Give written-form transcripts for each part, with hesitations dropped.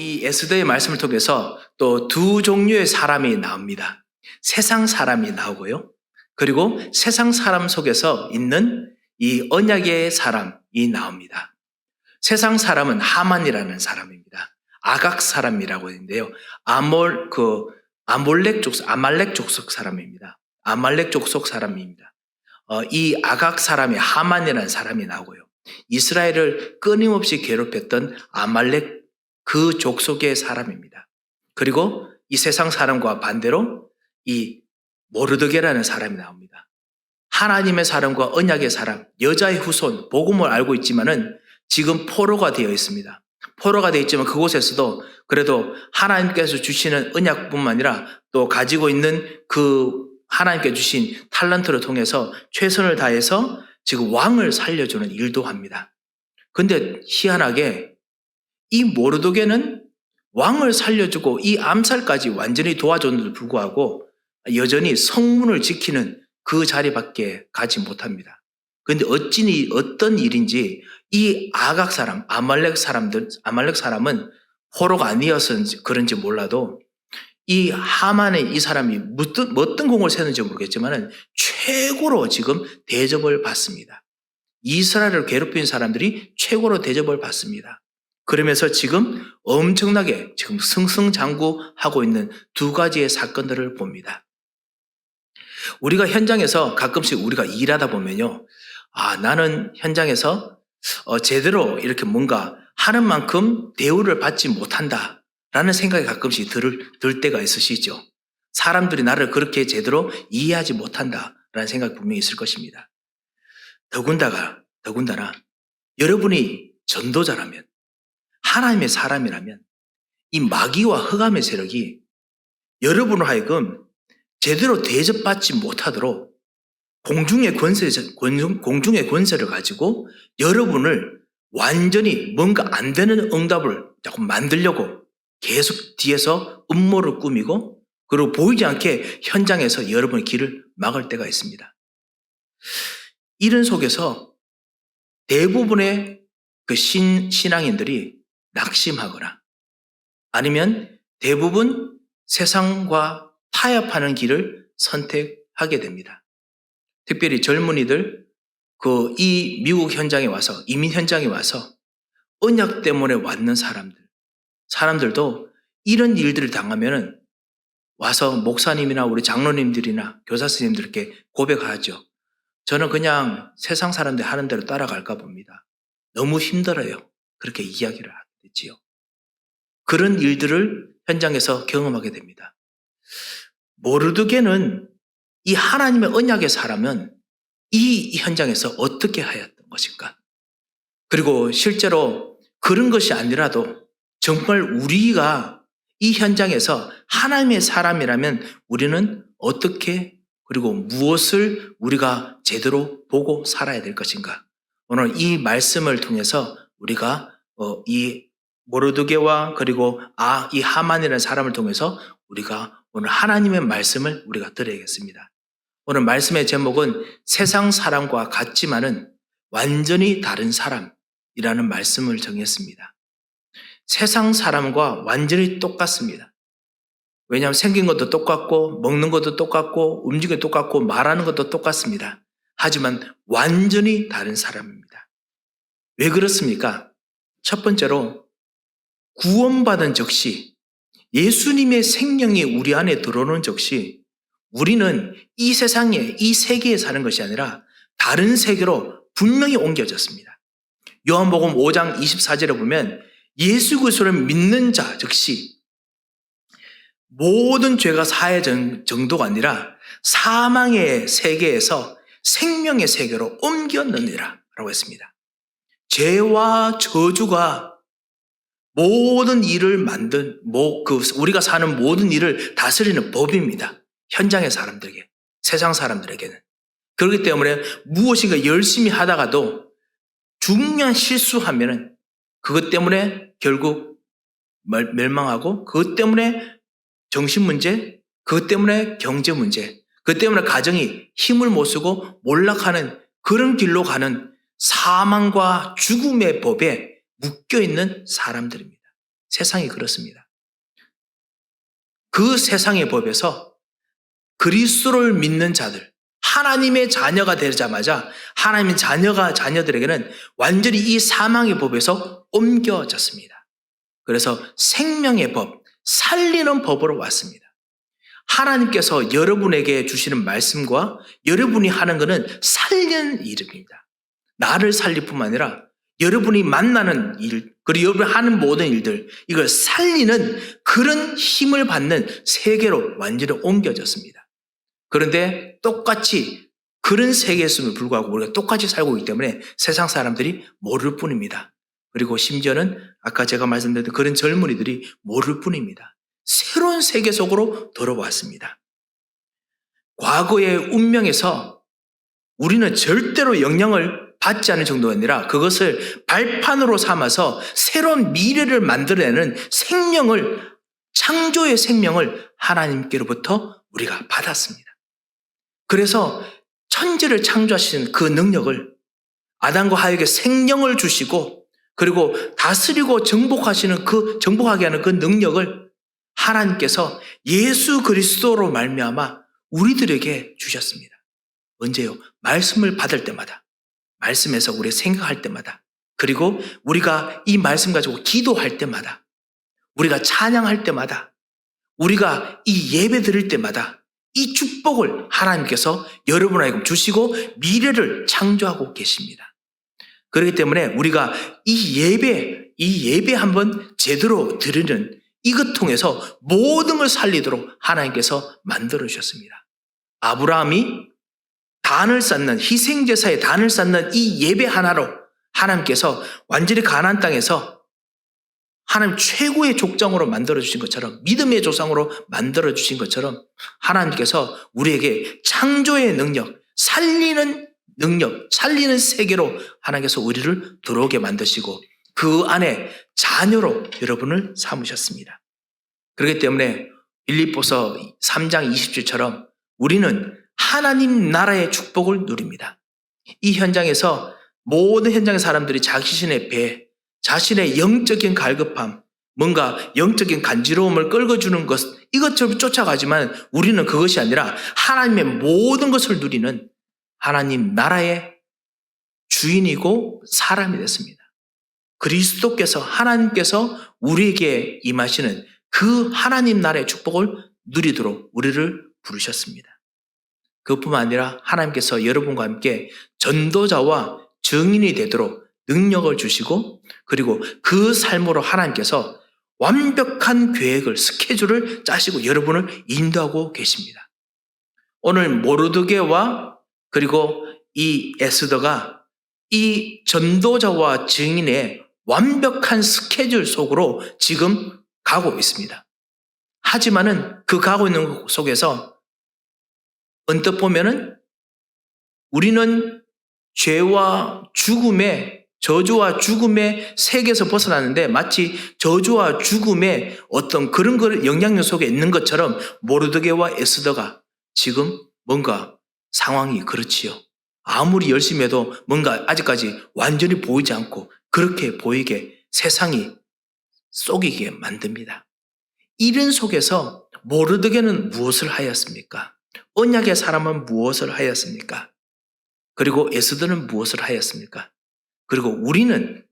이 에스더의 말씀을 통해서 또 두 종류의 사람이 나옵니다. 세상 사람이 나오고요. 그리고 세상 사람 속에서 있는 이 언약의 사람이 나옵니다. 세상 사람은 하만이라는 사람입니다. 아각 사람이라고 했는데요. 아말렉 족속 사람입니다. 아말렉 족속 사람입니다. 이 아각 사람이 하만이라는 사람이 나오고요. 이스라엘을 끊임없이 괴롭혔던 아말렉 그 족속의 사람입니다. 그리고 이 세상 사람과 반대로 이 모르드게라는 사람이 나옵니다. 하나님의 사람과 언약의 사람, 여자의 후손, 복음을 알고 있지만은 지금 포로가 되어 있습니다. 포로가 되어 있지만 그곳에서도 그래도 하나님께서 주시는 언약뿐만 아니라 또 가지고 있는 그 하나님께 주신 탤런트를 통해서 최선을 다해서 지금 왕을 살려주는 일도 합니다. 근데 희한하게 이 모르드게는 왕을 살려주고 이 암살까지 완전히 도와줬는데도 불구하고 여전히 성문을 지키는 그 자리밖에 가지 못합니다. 그런데 어떤 일인지 이 아각 사람, 아말렉 사람은 포로가 아니어서 그런지 몰라도 이 하만의 이 사람이 어떤 공을 세는지 모르겠지만 최고로 지금 대접을 받습니다. 이스라엘을 괴롭힌 사람들이 최고로 대접을 받습니다. 그러면서 지금 엄청나게 지금 승승장구하고 있는 두 가지의 사건들을 봅니다. 우리가 현장에서 가끔씩 우리가 일하다 보면요. 나는 현장에서 제대로 이렇게 뭔가 하는 만큼 대우를 받지 못한다 라는 생각이 가끔씩 들 때가 있으시죠. 사람들이 나를 그렇게 제대로 이해하지 못한다 라는 생각이 분명히 있을 것입니다. 더군다나 여러분이 전도자라면 하나님의 사람이라면 이 마귀와 흑암의 세력이 여러분을 하여금 제대로 대접받지 못하도록 공중의 권세를 가지고 여러분을 완전히 뭔가 안 되는 응답을 자꾸 만들려고 계속 뒤에서 음모를 꾸미고 그리고 보이지 않게 현장에서 여러분의 길을 막을 때가 있습니다. 이런 속에서 대부분의 그 신앙인들이 낙심하거나 아니면 대부분 세상과 타협하는 길을 선택하게 됩니다. 특별히 젊은이들, 이 미국 현장에 와서, 이민 현장에 와서 언약 때문에 왔는 사람들도 이런 일들을 당하면은 와서 목사님이나 우리 장로님들이나 교사 선생님들께 고백하죠. 저는 그냥 세상 사람들 하는 대로 따라갈까 봅니다. 너무 힘들어요. 그렇게 이야기를 하게 되지요. 그런 일들을 현장에서 경험하게 됩니다. 모르드게는 이 하나님의 언약의 사람은 이 현장에서 어떻게 하였던 것인가? 그리고 실제로 그런 것이 아니라도 정말 우리가 이 현장에서 하나님의 사람이라면 우리는 어떻게 그리고 무엇을 우리가 제대로 보고 살아야 될 것인가? 오늘 이 말씀을 통해서 우리가 이 모르드게와 그리고 이 하만이라는 사람을 통해서 우리가 오늘 하나님의 말씀을 우리가 들어야겠습니다. 오늘 말씀의 제목은 세상 사람과 같지만은 완전히 다른 사람이라는 말씀을 정했습니다. 세상 사람과 완전히 똑같습니다. 왜냐하면 생긴 것도 똑같고 먹는 것도 똑같고 움직이는 것도 똑같고 말하는 것도 똑같습니다. 하지만 완전히 다른 사람입니다. 왜 그렇습니까? 첫 번째로 구원받은 즉시 예수님의 생명이 우리 안에 들어오는 즉시 우리는 이 세상에 이 세계에 사는 것이 아니라 다른 세계로 분명히 옮겨졌습니다. 요한복음 5장 24절에 보면 예수 그리스도를 믿는 자 즉시 모든 죄가 사해진 정도가 아니라 사망의 세계에서 생명의 세계로 옮겼느니라 라고 했습니다. 죄와 저주가 모든 일을 만든 우리가 사는 모든 일을 다스리는 법입니다. 현장의 사람들에게, 세상 사람들에게는. 그렇기 때문에 무엇인가 열심히 하다가도 중요한 실수하면은 그것 때문에 결국 멸망하고 그것 때문에 정신 문제, 그것 때문에 경제 문제, 그것 때문에 가정이 힘을 못 쓰고 몰락하는 그런 길로 가는 사망과 죽음의 법에 묶여있는 사람들입니다. 세상이 그렇습니다. 그 세상의 법에서 그리스도를 믿는 자들, 하나님의 자녀가 되자마자 하나님의 자녀들에게는 완전히 이 사망의 법에서 옮겨졌습니다. 그래서 생명의 법, 살리는 법으로 왔습니다. 하나님께서 여러분에게 주시는 말씀과 여러분이 하는 것은 살리는 일입니다. 나를 살릴 뿐만 아니라 여러분이 만나는 일, 그리고 여러분이 하는 모든 일들, 이걸 살리는 그런 힘을 받는 세계로 완전히 옮겨졌습니다. 그런데 똑같이 그런 세계였음에 불구하고 우리가 똑같이 살고 있기 때문에 세상 사람들이 모를 뿐입니다. 그리고 심지어는 아까 제가 말씀드렸던 그런 젊은이들이 모를 뿐입니다. 새로운 세계 속으로 들어왔습니다. 과거의 운명에서 우리는 절대로 영향을 받지 않을 정도가 아니라 그것을 발판으로 삼아서 새로운 미래를 만들어내는 생명을, 창조의 생명을 하나님께로부터 우리가 받았습니다. 그래서 천지를 창조하시는 그 능력을 아담과 하에게 생명을 주시고 그리고 다스리고 정복하게 하는 그 능력을 하나님께서 예수 그리스도로 말미암아 우리들에게 주셨습니다. 언제요? 말씀을 받을 때마다, 말씀에서 우리 생각할 때마다, 그리고 우리가 이 말씀 가지고 기도할 때마다, 우리가 찬양할 때마다, 우리가 이 예배 드릴 때마다 이 축복을 하나님께서 여러분에게 주시고 미래를 창조하고 계십니다. 그렇기 때문에 우리가 이 예배 한번 제대로 드리는 이것 통해서 모든 걸 살리도록 하나님께서 만들어 주셨습니다. 아브라함이 단을 쌓는, 희생제사의 단을 쌓는 이 예배 하나로 하나님께서 완전히 가나안 땅에서 하나님 최고의 족장으로 만들어주신 것처럼, 믿음의 조상으로 만들어주신 것처럼 하나님께서 우리에게 창조의 능력, 살리는 세계로 하나님께서 우리를 들어오게 만드시고 그 안에 자녀로 여러분을 삼으셨습니다. 그렇기 때문에 빌립보서 3장 20절처럼 우리는 하나님 나라의 축복을 누립니다. 이 현장에서 모든 현장의 사람들이 자신의 배, 자신의 영적인 갈급함, 뭔가 영적인 간지러움을 끌어주는 것, 이것처럼 쫓아가지만 우리는 그것이 아니라 하나님의 모든 것을 누리는 하나님 나라의 주인이고 사람이 됐습니다. 그리스도께서, 하나님께서 우리에게 임하시는 그 하나님 나라의 축복을 누리도록 우리를 부르셨습니다. 그것뿐만 아니라 하나님께서 여러분과 함께 전도자와 증인이 되도록 능력을 주시고 그리고 그 삶으로 하나님께서 완벽한 계획을, 스케줄을 짜시고 여러분을 인도하고 계십니다. 오늘 모르드게와 그리고 이 에스더가 이 전도자와 증인의 완벽한 스케줄 속으로 지금 가고 있습니다. 하지만은 그 가고 있는 것 속에서 언뜻 보면은 우리는 죄와 죽음의, 저주와 죽음의 세계에서 벗어났는데 마치 저주와 죽음의 어떤 그런 영향력 속에 있는 것처럼 모르드게와 에스더가 지금 뭔가 상황이 그렇지요. 아무리 열심히 해도 뭔가 아직까지 완전히 보이지 않고 그렇게 보이게 세상이 속이게 만듭니다. 이런 속에서 모르드게는 무엇을 하였습니까? 언약의 사람은 무엇을 하였습니까? 그리고 에스더는 무엇을 하였습니까? 그리고 우리는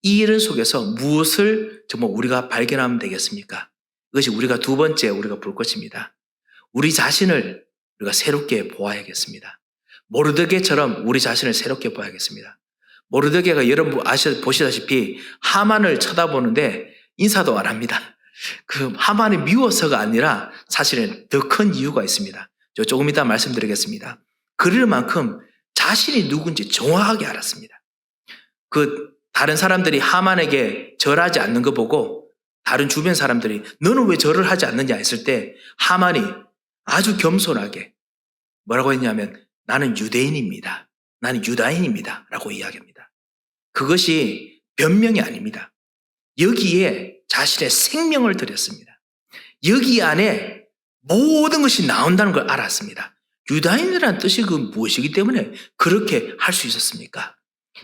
이 일 속에서 무엇을 정말 우리가 발견하면 되겠습니까? 이것이 우리가 두 번째 우리가 볼 것입니다. 우리 자신을 우리가 새롭게 보아야겠습니다. 모르드게처럼 우리 자신을 새롭게 보아야겠습니다. 모르드게가 여러분 보시다시피 하만을 쳐다보는데 인사도 안 합니다. 그 하만이 미워서가 아니라 사실은 더 큰 이유가 있습니다. 저 조금 이따 말씀드리겠습니다. 그럴 만큼 자신이 누군지 정확하게 알았습니다. 그 다른 사람들이 하만에게 절하지 않는 거 보고 다른 주변 사람들이 너는 왜 절을 하지 않느냐 했을 때 하만이 아주 겸손하게 뭐라고 했냐면 나는 유대인입니다. 나는 유다인입니다. 라고 이야기합니다. 그것이 변명이 아닙니다. 여기에 자신의 생명을 드렸습니다. 여기 안에 모든 것이 나온다는 걸 알았습니다. 유다인이라는 뜻이 그 무엇이기 때문에 그렇게 할 수 있었습니까?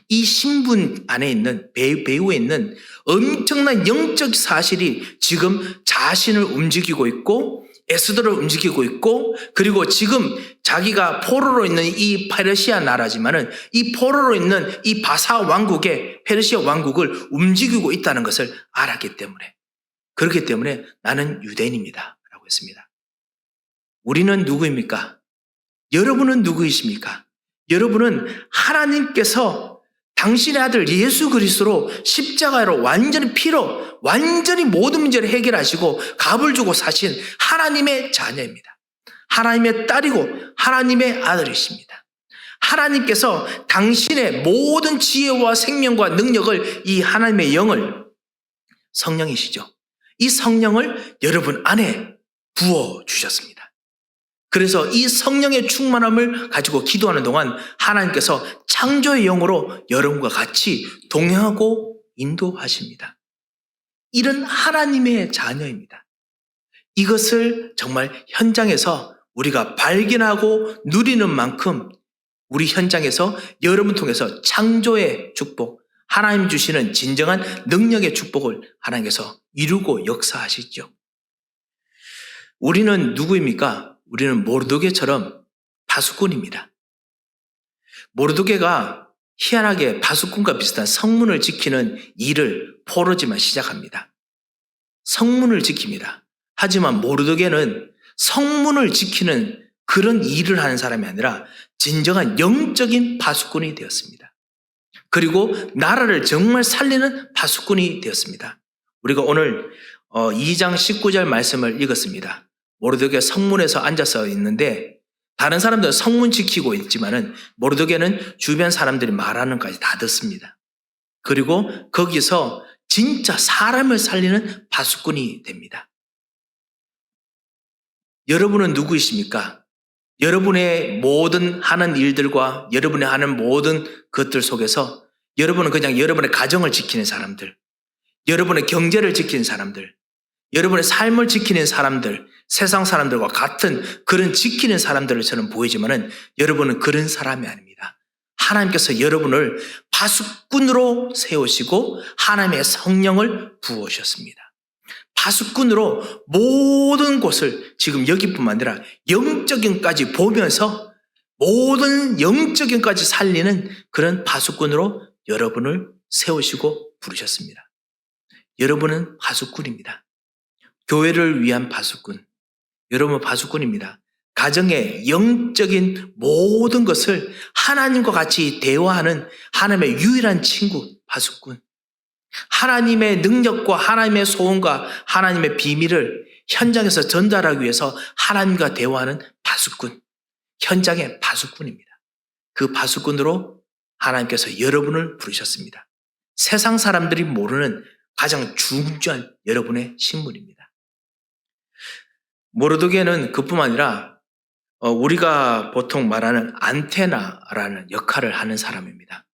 이 신분 안에 있는 배후에 있는 엄청난 영적 사실이 지금 자신을 움직이고 있고 에스더를 움직이고 있고, 그리고 지금 자기가 포로로 있는 이 페르시아 나라지만은 이 포로로 있는 이 바사 왕국의 페르시아 왕국을 움직이고 있다는 것을 알았기 때문에, 그렇기 때문에 나는 유대인입니다 라고 했습니다. 우리는 누구입니까? 여러분은 누구이십니까? 여러분은 하나님께서 당신의 아들 예수 그리스도로 십자가로 완전히 피로 완전히 모든 문제를 해결하시고 값을 주고 사신 하나님의 자녀입니다. 하나님의 딸이고 하나님의 아들이십니다. 하나님께서 당신의 모든 지혜와 생명과 능력을, 이 하나님의 영을, 성령이시죠, 이 성령을 여러분 안에 부어주셨습니다. 그래서 이 성령의 충만함을 가지고 기도하는 동안 하나님께서 창조의 영으로 여러분과 같이 동행하고 인도하십니다. 이런 하나님의 자녀입니다. 이것을 정말 현장에서 우리가 발견하고 누리는 만큼 우리 현장에서 여러분 통해서 창조의 축복, 하나님 주시는 진정한 능력의 축복을 하나님께서 이루고 역사하시죠. 우리는 누구입니까? 우리는 모르드게처럼 파수꾼입니다. 모르드게가 희한하게 파수꾼과 비슷한 성문을 지키는 일을 포로지만 시작합니다. 성문을 지킵니다. 하지만 모르드게는 성문을 지키는 그런 일을 하는 사람이 아니라 진정한 영적인 파수꾼이 되었습니다. 그리고 나라를 정말 살리는 파수꾼이 되었습니다. 우리가 오늘 2장 19절 말씀을 읽었습니다. 모르드게 성문에서 앉아서 있는데 다른 사람들은 성문 지키고 있지만은 모르드게는 주변 사람들이 말하는 것까지 다 듣습니다. 그리고 거기서 진짜 사람을 살리는 파수꾼이 됩니다. 여러분은 누구이십니까? 여러분의 모든 하는 일들과 여러분의 하는 모든 것들 속에서 여러분은 그냥 여러분의 가정을 지키는 사람들, 여러분의 경제를 지키는 사람들, 여러분의 삶을 지키는 사람들, 세상 사람들과 같은 그런 지키는 사람들을 저는 보이지만은 여러분은 그런 사람이 아닙니다. 하나님께서 여러분을 파수꾼으로 세우시고 하나님의 성령을 부으셨습니다. 파수꾼으로 모든 곳을 지금 여기뿐만 아니라 영적인까지 보면서 모든 영적인까지 살리는 그런 파수꾼으로 여러분을 세우시고 부르셨습니다. 여러분은 파수꾼입니다. 교회를 위한 파수꾼, 여러분 파수꾼입니다. 가정의 영적인 모든 것을 하나님과 같이 대화하는 하나님의 유일한 친구, 파수꾼. 하나님의 능력과 하나님의 소원과 하나님의 비밀을 현장에서 전달하기 위해서 하나님과 대화하는 파수꾼, 현장의 파수꾼입니다. 그 파수꾼으로 하나님께서 여러분을 부르셨습니다. 세상 사람들이 모르는 가장 중요한 여러분의 신분입니다. 모르드게는 그뿐만 아니라 우리가 보통 말하는 안테나라는 역할을 하는 사람입니다.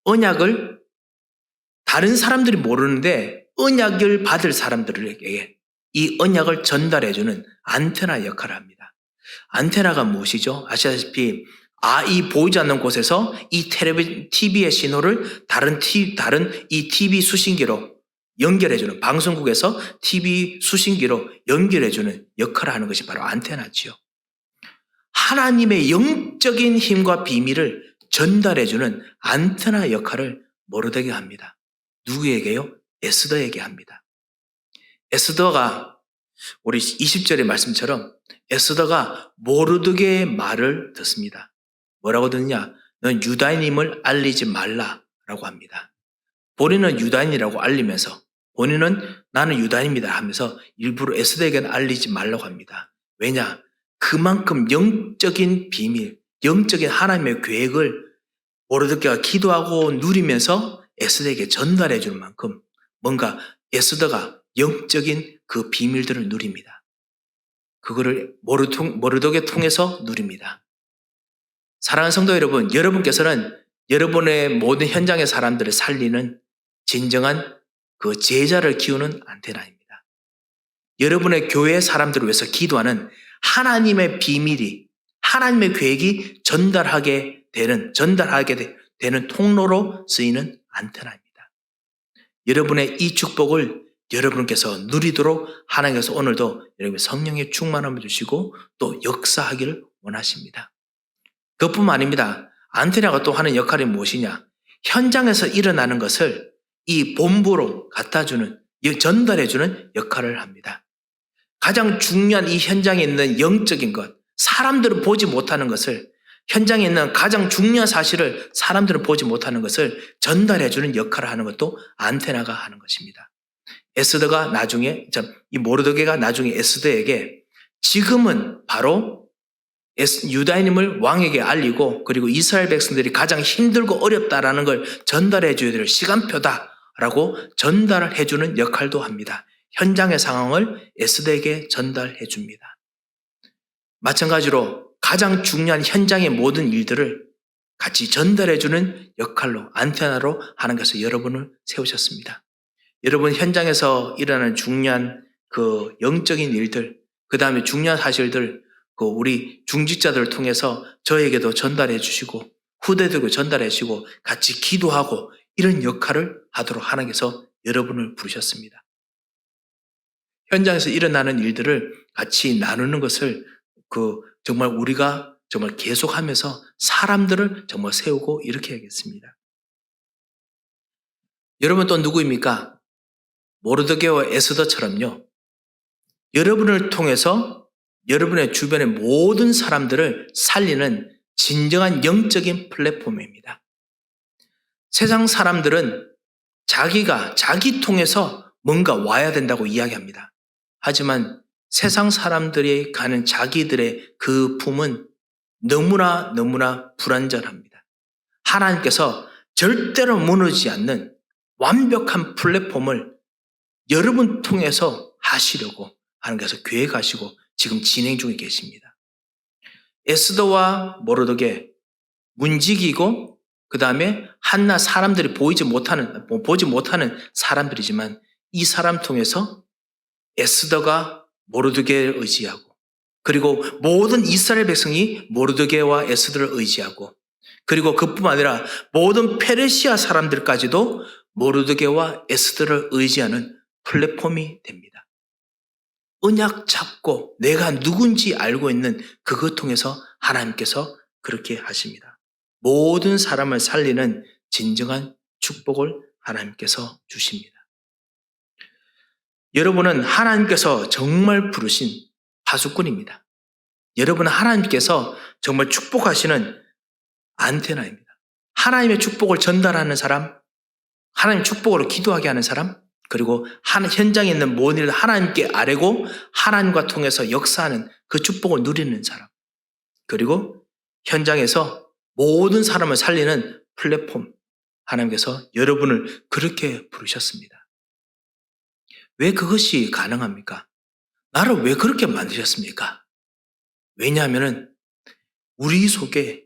언약을 다른 사람들이 모르는데 언약을 받을 사람들에게 이 언약을 전달해주는 안테나 역할을 합니다. 안테나가 무엇이죠? 아시다시피 이 보이지 않는 곳에서 이 TV의 신호를 다른 이 TV 수신기로 연결해주는, 방송국에서 TV 수신기로 연결해주는 역할을 하는 것이 바로 안테나지요. 하나님의 영적인 힘과 비밀을 전달해주는 안테나 역할을 모르드게가 합니다. 누구에게요? 에스더에게 합니다. 에스더가 우리 20절의 말씀처럼 에스더가 모르드게의 말을 듣습니다. 뭐라고 듣느냐? 넌 유다인임을 알리지 말라라고 합니다. 본인은 유다인이라고 알리면서 본인은 나는 유다인입니다 하면서 일부러 에스더에게는 알리지 말라고 합니다. 왜냐? 그만큼 영적인 비밀, 영적인 하나님의 계획을 모르드게가 기도하고 누리면서 에스더에게 전달해 주는 만큼 뭔가 에스더가 영적인 그 비밀들을 누립니다. 그거를 모르드게 통해서 누립니다. 사랑하는 성도 여러분, 여러분께서는 여러분의 모든 현장의 사람들을 살리는 진정한 그 제자를 키우는 안테나입니다. 여러분의 교회 사람들을 위해서 기도하는 하나님의 비밀이, 하나님의 계획이 전달하게 되는 통로로 쓰이는 안테나입니다. 여러분의 이 축복을 여러분께서 누리도록 하나님께서 오늘도 여러분의 성령의 충만함을 주시고 또 역사하기를 원하십니다. 그것뿐만 아닙니다. 안테나가 또 하는 역할이 무엇이냐? 현장에서 일어나는 것을 이 본부로 갖다주는, 전달해주는 역할을 합니다. 가장 중요한 이 현장에 있는 영적인 것, 사람들은 보지 못하는 것을, 현장에 있는 가장 중요한 사실을 사람들은 보지 못하는 것을 전달해주는 역할을 하는 것도 안테나가 하는 것입니다. 에스더가 나중에, 이 모르드게가 나중에 에스더에게 지금은 바로 유다인임을 왕에게 알리고 그리고 이스라엘 백성들이 가장 힘들고 어렵다라는 걸 전달해 줘야 될 시간표다라고 전달을 해주는 역할도 합니다. 현장의 상황을 에스더에게 전달해 줍니다. 마찬가지로 가장 중요한 현장의 모든 일들을 같이 전달해 주는 역할로 안테나로 하나님께서 여러분을 세우셨습니다. 여러분 현장에서 일어나는 중요한 그 영적인 일들, 그 다음에 중요한 사실들, 그 우리 중직자들을 통해서 저에게도 전달해 주시고 후대들에게 전달해 주시고 같이 기도하고 이런 역할을 하도록 하나님께서 여러분을 부르셨습니다. 현장에서 일어나는 일들을 같이 나누는 것을 정말 우리가 정말 계속하면서 사람들을 정말 세우고 이렇게 해야겠습니다. 여러분 또 누구입니까? 모르드게와 에스더처럼요. 여러분을 통해서 여러분의 주변의 모든 사람들을 살리는 진정한 영적인 플랫폼입니다. 세상 사람들은 자기 통해서 뭔가 와야 된다고 이야기합니다. 하지만 세상 사람들이 가는 자기들의 그 품은 너무나 불완전합니다. 하나님께서 절대로 무너지지 않는 완벽한 플랫폼을 여러분 통해서 하시려고 하나님께서 계획하시고 지금 진행 중에 계십니다. 에스더와 모르드게 문지기고 그 다음에 한나 사람들이 보지 못하는 사람들이지만 이 사람 통해서 에스더가 모르드게를 의지하고 그리고 모든 이스라엘 백성이 모르드게와 에스더를 의지하고 그리고 그뿐만 아니라 모든 페르시아 사람들까지도 모르드게와 에스더를 의지하는 플랫폼이 됩니다. 언약 잡고 내가 누군지 알고 있는 그것 통해서 하나님께서 그렇게 하십니다. 모든 사람을 살리는 진정한 축복을 하나님께서 주십니다. 여러분은 하나님께서 정말 부르신 파수꾼입니다. 여러분은 하나님께서 정말 축복하시는 안테나입니다. 하나님의 축복을 전달하는 사람, 하나님 축복으로 기도하게 하는 사람, 그리고 현장에 있는 모든 일을 하나님께 아뢰고 하나님과 통해서 역사하는 그 축복을 누리는 사람, 그리고 현장에서 모든 사람을 살리는 플랫폼, 하나님께서 여러분을 그렇게 부르셨습니다. 왜 그것이 가능합니까? 나를 왜 그렇게 만드셨습니까? 왜냐하면 우리 속에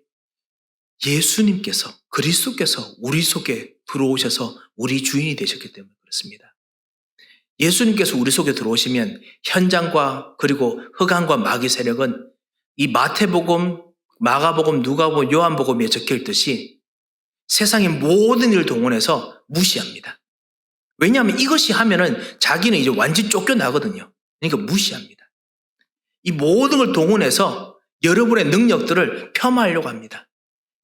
예수님께서, 그리스도께서 우리 속에 들어오셔서 우리 주인이 되셨기 때문에 그렇습니다. 예수님께서 우리 속에 들어오시면 현장과 그리고 흑암과 마귀 세력은 이 마태복음, 마가복음, 누가복음, 요한복음에 적혀있듯이 세상의 모든 일을 동원해서 무시합니다. 왜냐하면 이것이 하면은 자기는 이제 완전히 쫓겨나거든요. 그러니까 무시합니다. 이 모든 걸 동원해서 여러분의 능력들을 폄하하려고 합니다.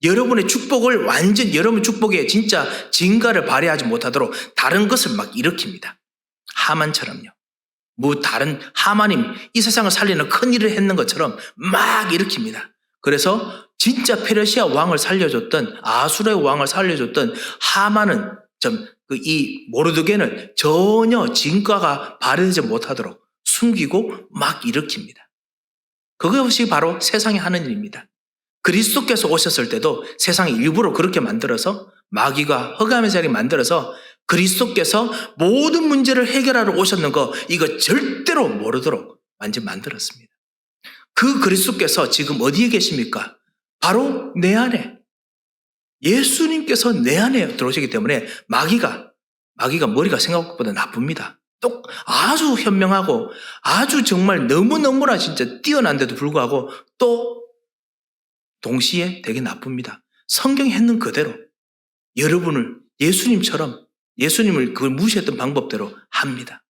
여러분의 축복을 여러분 축복에 진짜 진가를 발휘하지 못하도록 다른 것을 막 일으킵니다. 하만처럼요. 다른 하만님 이 세상을 살리는 큰 일을 했는 것처럼 막 일으킵니다. 그래서 진짜 페르시아 왕을 살려줬던 아수르의 왕을 살려줬던 하만은 이 모르드게는 전혀 진가가 발휘되지 못하도록 숨기고 막 일으킵니다. 그것이 바로 세상이 하는 일입니다. 그리스도께서 오셨을 때도 세상이 일부러 그렇게 만들어서 마귀가 흑암의 세력이 만들어서 그리스도께서 모든 문제를 해결하러 오셨는 거 이거 절대로 모르도록 완전 만들었습니다. 그 그리스도께서 지금 어디에 계십니까? 바로 내 안에. 예수님께서 내 안에 들어오시기 때문에 마귀가 머리가 생각보다 나쁩니다. 또 아주 현명하고 아주 정말 너무너무나 진짜 뛰어난데도 불구하고 또 동시에 되게 나쁩니다. 성경에 했는 그대로 여러분을 예수님을 그걸 무시했던 방법대로 합니다.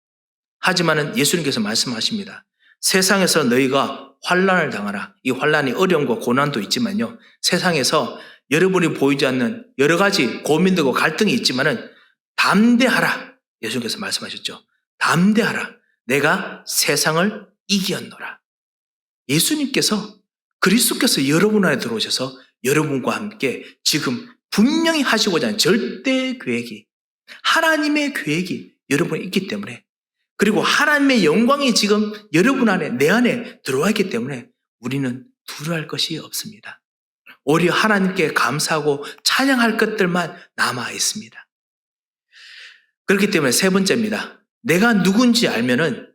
하지만은 예수님께서 말씀하십니다. 세상에서 너희가 환난을 당하라. 이 환난이 어려움과 고난도 있지만요. 세상에서 여러분이 보이지 않는 여러 가지 고민들과 갈등이 있지만은 담대하라. 예수님께서 말씀하셨죠. 담대하라. 내가 세상을 이기었노라. 예수님께서 그리스도께서 여러분 안에 들어오셔서 여러분과 함께 지금 분명히 하시고자 하는 절대 계획이 하나님의 계획이 여러분에 있기 때문에 그리고 하나님의 영광이 지금 여러분 안에 내 안에 들어와 있기 때문에 우리는 두려워할 것이 없습니다. 오히려 하나님께 감사하고 찬양할 것들만 남아 있습니다. 그렇기 때문에 세 번째입니다. 내가 누군지 알면은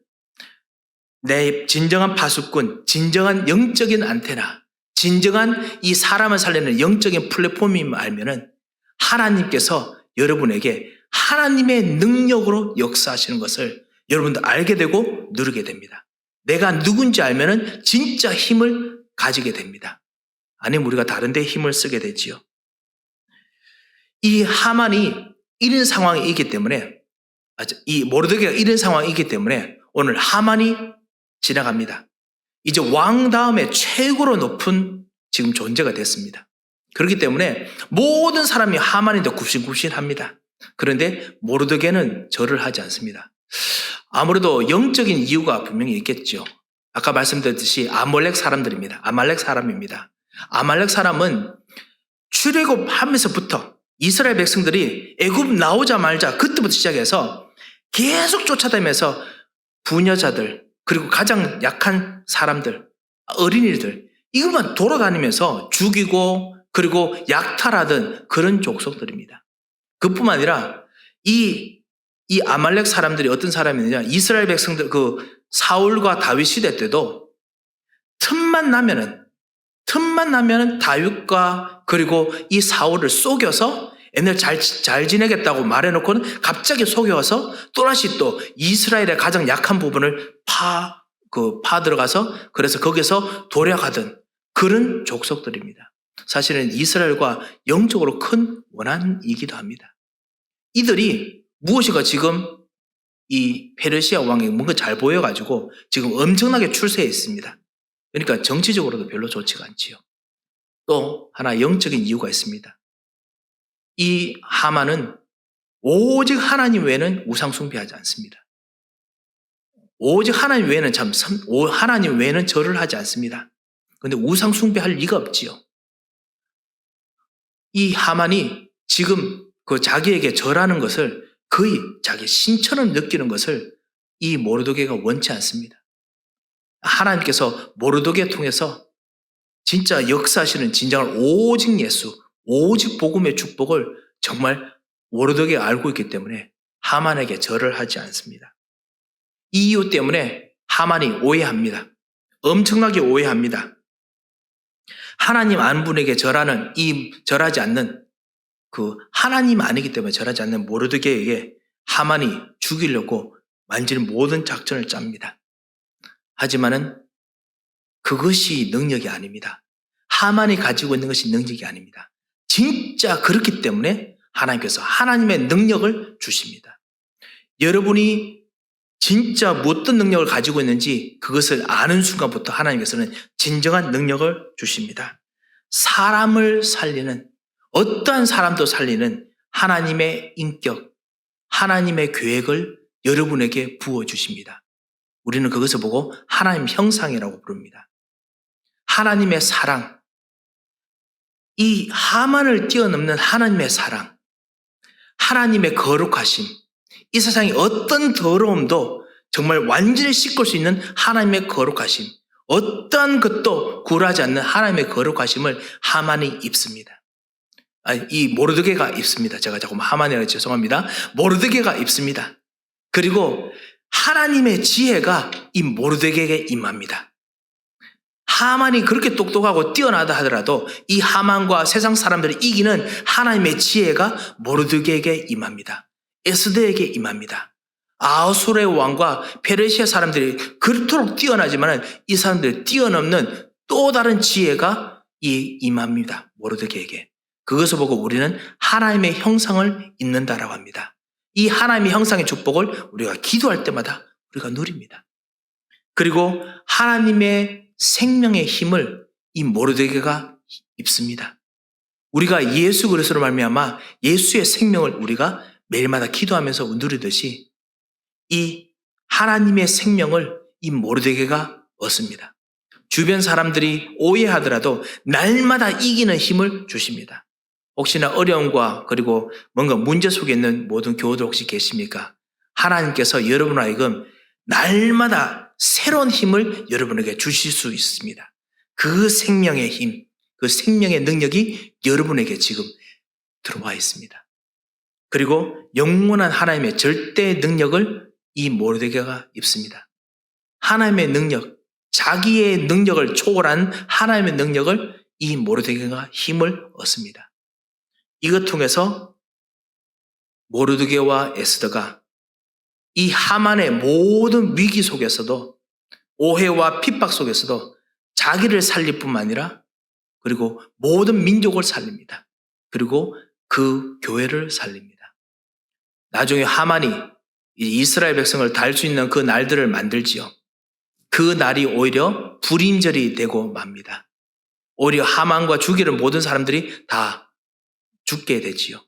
내 진정한 파수꾼, 진정한 영적인 안테나, 진정한 이 사람을 살리는 영적인 플랫폼임을 알면은 하나님께서 여러분에게 하나님의 능력으로 역사하시는 것을 여러분도 알게 되고 누리게 됩니다. 내가 누군지 알면은 진짜 힘을 가지게 됩니다. 아니면 우리가 다른 데 힘을 쓰게 되지요. 이 하만이 이런 상황이 있기 때문에 이 모르드게가 이런 상황이 있기 때문에 오늘 하만이 지나갑니다. 이제 왕 다음에 최고로 높은 지금 존재가 됐습니다. 그렇기 때문에 모든 사람이 하만인데 굽신굽신합니다. 그런데 모르드게는 절을 하지 않습니다. 아무래도 영적인 이유가 분명히 있겠죠. 아까 말씀드렸듯이 아말렉 사람들입니다. 아말렉 사람입니다. 아말렉 사람은 출애굽하면서부터 이스라엘 백성들이 애굽 나오자마자 그때부터 시작해서 계속 쫓아다니면서 부녀자들 그리고 가장 약한 사람들, 어린이들 이것만 돌아다니면서 죽이고 그리고 약탈하던 그런 족속들입니다. 그뿐만 아니라 이 아말렉 사람들이 어떤 사람이냐 이스라엘 백성들 그 사울과 다윗 시대 때도 틈만 나면은 다윗과 그리고 이 사울을 속여서 옛날 잘 지내겠다고 말해놓고는 갑자기 속여서 또다시 또 이스라엘의 가장 약한 부분을 파 들어가서 그래서 거기서 도략하던 그런 족속들입니다. 사실은 이스라엘과 영적으로 큰 원한이기도 합니다. 이들이 무엇인가 지금 이 페르시아 왕이 뭔가 잘 보여가지고 지금 엄청나게 출세해 있습니다. 그러니까 정치적으로도 별로 좋지가 않지요. 또 하나 영적인 이유가 있습니다. 이 하만은 오직 하나님 외에는 우상 숭배하지 않습니다. 오직 하나님 외에는 하나님 외에는 절을 하지 않습니다. 그런데 우상 숭배할 리가 없지요. 이 하만이 지금 그 자기에게 절하는 것을 거의 자기 신처럼 느끼는 것을 이 모르드게가 원치 않습니다. 하나님께서 모르드게 통해서 진짜 역사하시는 진정한 오직 예수, 오직 복음의 축복을 정말 모르드게가 알고 있기 때문에 하만에게 절을 하지 않습니다. 이 이유 때문에 하만이 오해합니다. 엄청나게 오해합니다. 하나님 안 분에게 절하지 않는 그 하나님 아니기 때문에 절하지 않는 모르드게에게 하만이 죽이려고 완전히 모든 작전을 짭니다. 하지만은 그것이 능력이 아닙니다. 하만이 가지고 있는 것이 능력이 아닙니다. 진짜 그렇기 때문에 하나님께서 하나님의 능력을 주십니다. 여러분이 진짜 어떤 능력을 가지고 있는지 그것을 아는 순간부터 하나님께서는 진정한 능력을 주십니다. 사람을 살리는 어떠한 사람도 살리는 하나님의 인격, 하나님의 계획을 여러분에게 부어주십니다. 우리는 그것을 보고 하나님 형상이라고 부릅니다. 하나님의 사랑, 이 하만을 뛰어넘는 하나님의 사랑, 하나님의 거룩하심, 이 세상의 어떤 더러움도 정말 완전히 씻을 수 있는 하나님의 거룩하심, 어떠한 것도 굴하지 않는 하나님의 거룩하심을 하만이 입습니다. 이 모르드게가 입습니다. 제가 자꾸 하만이라고 죄송합니다. 모르드게가 입습니다. 그리고 하나님의 지혜가 이 모르드게에게 임합니다. 하만이 그렇게 똑똑하고 뛰어나다 하더라도 이 하만과 세상 사람들을 이기는 하나님의 지혜가 모르드게에게 임합니다. 에스더에게 임합니다. 아수르의 왕과 페르시아 사람들이 그토록 뛰어나지만 이 사람들을 뛰어넘는 또 다른 지혜가 임합니다. 모르드게에게. 그것을 보고 우리는 하나님의 형상을 입는다라고 합니다. 이 하나님의 형상의 축복을 우리가 기도할 때마다 우리가 누립니다. 그리고 하나님의 생명의 힘을 이 모르드게가 입습니다. 우리가 예수 그리스도로 말미암아 예수의 생명을 우리가 매일마다 기도하면서 누리듯이 이 하나님의 생명을 이 모르드게가 얻습니다. 주변 사람들이 오해하더라도 날마다 이기는 힘을 주십니다. 혹시나 어려움과 그리고 뭔가 문제 속에 있는 모든 교우들 혹시 계십니까? 하나님께서 여러분 하여금 날마다 새로운 힘을 여러분에게 주실 수 있습니다. 그 생명의 힘, 그 생명의 능력이 여러분에게 지금 들어와 있습니다. 그리고 영원한 하나님의 절대 능력을 이 모르드게가 입습니다. 하나님의 능력, 자기의 능력을 초월한 하나님의 능력을 이 모르드게가 힘을 얻습니다. 이것 통해서 모르드게와 에스더가 이 하만의 모든 위기 속에서도 오해와 핍박 속에서도 자기를 살릴 뿐만 아니라 그리고 모든 민족을 살립니다. 그리고 그 교회를 살립니다. 나중에 하만이 이스라엘 백성을 달 수 있는 그 날들을 만들지요. 그 날이 오히려 불임절이 되고 맙니다. 오히려 하만과 죽이는 모든 사람들이 다 죽게 되지요.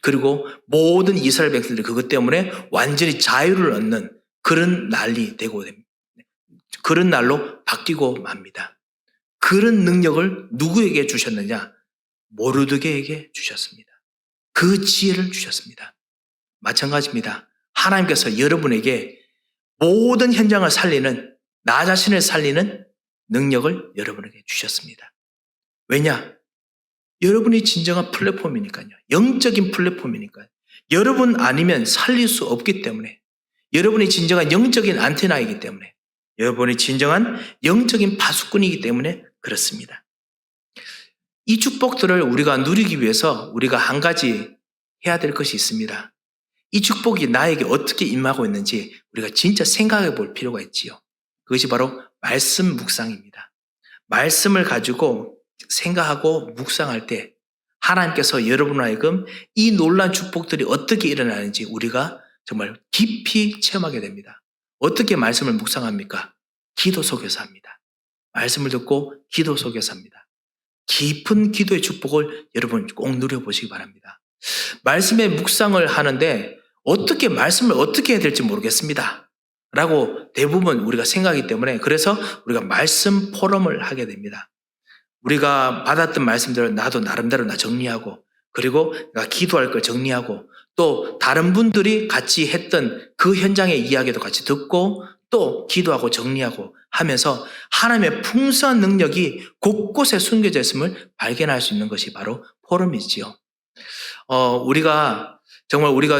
그리고 모든 이스라엘 백성들이 그것 때문에 완전히 자유를 얻는 그런 날이 되고 됩니다. 그런 날로 바뀌고 맙니다. 그런 능력을 누구에게 주셨느냐? 모르드게에게 주셨습니다. 그 지혜를 주셨습니다. 마찬가지입니다. 하나님께서 여러분에게 모든 현장을 살리는, 나 자신을 살리는 능력을 여러분에게 주셨습니다. 왜냐? 여러분이 진정한 플랫폼이니까요. 영적인 플랫폼이니까요. 여러분 아니면 살릴 수 없기 때문에, 여러분이 진정한 영적인 안테나이기 때문에, 여러분이 진정한 영적인 파수꾼이기 때문에 그렇습니다. 이 축복들을 우리가 누리기 위해서 우리가 한 가지 해야 될 것이 있습니다. 이 축복이 나에게 어떻게 임하고 있는지 우리가 진짜 생각해 볼 필요가 있지요. 그것이 바로 말씀 묵상입니다. 말씀을 가지고 생각하고 묵상할 때 하나님께서 여러분 하여금 이 놀라운 축복들이 어떻게 일어나는지 우리가 정말 깊이 체험하게 됩니다. 어떻게 말씀을 묵상합니까? 기도 속에서 합니다. 말씀을 듣고 기도 속에서 합니다. 깊은 기도의 축복을 여러분 꼭 누려보시기 바랍니다. 말씀의 묵상을 하는데 어떻게 말씀을 어떻게 해야 될지 모르겠습니다. 라고 대부분 우리가 생각하기 때문에 그래서 우리가 말씀 포럼을 하게 됩니다. 우리가 받았던 말씀들을 나도 나름대로 정리하고 그리고 내가 기도할 걸 정리하고 또 다른 분들이 같이 했던 그 현장의 이야기도 같이 듣고 또 기도하고 정리하고 하면서 하나님의 풍성한 능력이 곳곳에 숨겨져 있음을 발견할 수 있는 것이 바로 포럼이지요. 우리가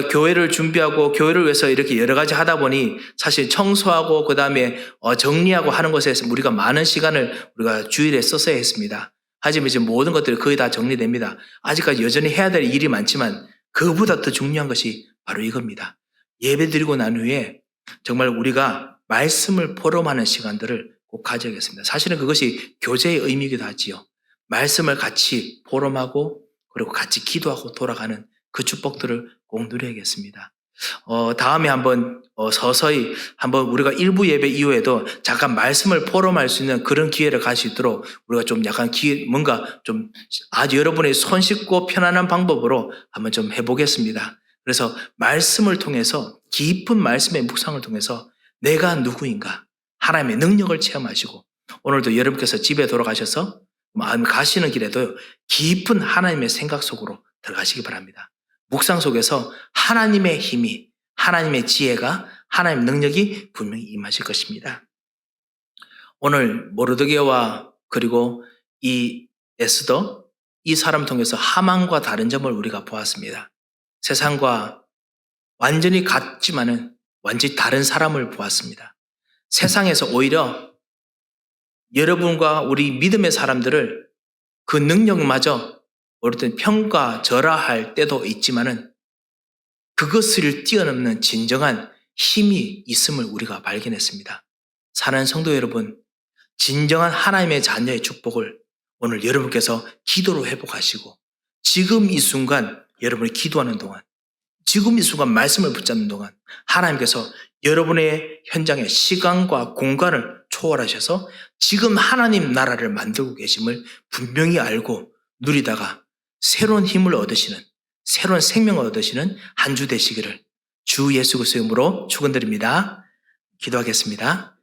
교회를 준비하고 교회를 위해서 이렇게 여러 가지 하다 보니 사실 청소하고 그 다음에 정리하고 하는 것에 우리가 많은 시간을 우리가 주일에 썼어야 했습니다. 하지만 이제 모든 것들이 거의 다 정리됩니다. 아직까지 여전히 해야 될 일이 많지만 그보다 더 중요한 것이 바로 이겁니다. 예배 드리고 난 후에 정말 우리가 말씀을 포럼하는 시간들을 꼭 가져야겠습니다. 사실은 그것이 교제의 의미이기도 하지요. 말씀을 같이 포럼하고 그리고 같이 기도하고 돌아가는 그 축복들을 꼭 누려야겠습니다. 다음에 한번 서서히 한번 우리가 일부 예배 이후에도 잠깐 말씀을 포럼할 수 있는 그런 기회를 가질 수 있도록 우리가 좀 약간 뭔가 좀 아주 여러분의 손쉽고 편안한 방법으로 한번 좀 해보겠습니다. 그래서 말씀을 통해서 깊은 말씀의 묵상을 통해서 내가 누구인가 하나님의 능력을 체험하시고 오늘도 여러분께서 집에 돌아가셔서 가시는 길에도 깊은 하나님의 생각 속으로 들어가시기 바랍니다. 묵상 속에서 하나님의 힘이, 하나님의 지혜가, 하나님의 능력이 분명히 임하실 것입니다. 오늘 모르드게와 그리고 이 에스더, 이 사람 통해서 하만과 다른 점을 우리가 보았습니다. 세상과 완전히 같지만은 완전히 다른 사람을 보았습니다. 세상에서 오히려 여러분과 우리 믿음의 사람들을 그 능력마저 어떤 평가절하할 때도 있지만은 그것을 뛰어넘는 진정한 힘이 있음을 우리가 발견했습니다. 사랑하는 성도 여러분, 진정한 하나님의 자녀의 축복을 오늘 여러분께서 기도로 회복하시고 지금 이 순간 여러분이 기도하는 동안, 지금 이 순간 말씀을 붙잡는 동안 하나님께서 여러분의 현장에 시간과 공간을 초월하셔서 지금 하나님 나라를 만들고 계심을 분명히 알고 누리다가 새로운 힘을 얻으시는, 새로운 생명을 얻으시는 한 주 되시기를 주 예수 그리스도의 이름으로 축원드립니다. 기도하겠습니다.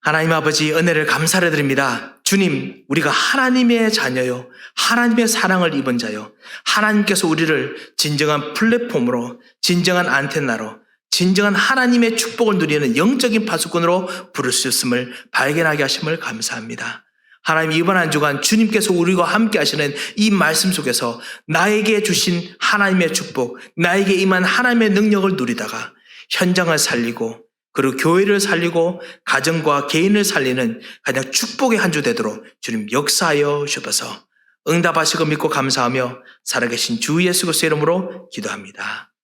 하나님 아버지, 은혜를 감사를 드립니다. 주님, 우리가 하나님의 자녀요, 하나님의 사랑을 입은 자요, 하나님께서 우리를 진정한 플랫폼으로, 진정한 안테나로, 진정한 하나님의 축복을 누리는 영적인 파수꾼으로 부를 수 있음을 발견하게 하심을 감사합니다. 하나님, 이번 한 주간 주님께서 우리와 함께 하시는 이 말씀 속에서 나에게 주신 하나님의 축복, 나에게 임한 하나님의 능력을 누리다가 현장을 살리고, 그리고 교회를 살리고 가정과 개인을 살리는 가장 축복의 한 주 되도록 주님 역사하여 주셔서 응답하시고 믿고 감사하며 살아계신 주 예수 그리스도의 이름으로 기도합니다.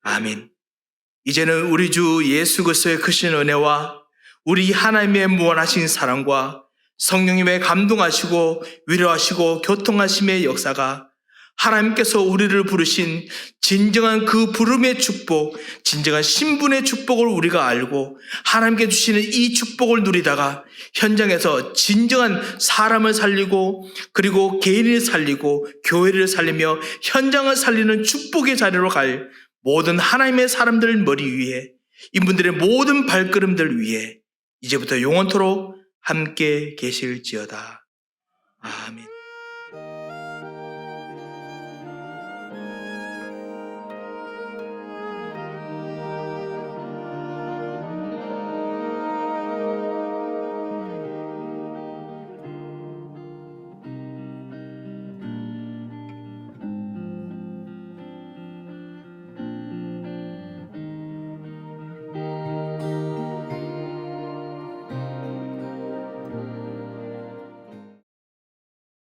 아멘. 이제는 우리 주 예수 그리스도의 크신 은혜와 우리 하나님의 무한하신 사랑과 성령님의 감동하시고 위로하시고 교통하심의 역사가 하나님께서 우리를 부르신 진정한 그 부름의 축복, 진정한 신분의 축복을 우리가 알고 하나님께 주시는 이 축복을 누리다가 현장에서 진정한 사람을 살리고 그리고 개인을 살리고 교회를 살리며 현장을 살리는 축복의 자리로 갈 모든 하나님의 사람들 머리 위에, 이분들의 모든 발걸음들 위에 이제부터 영원토록 함께 계실지어다. 아멘.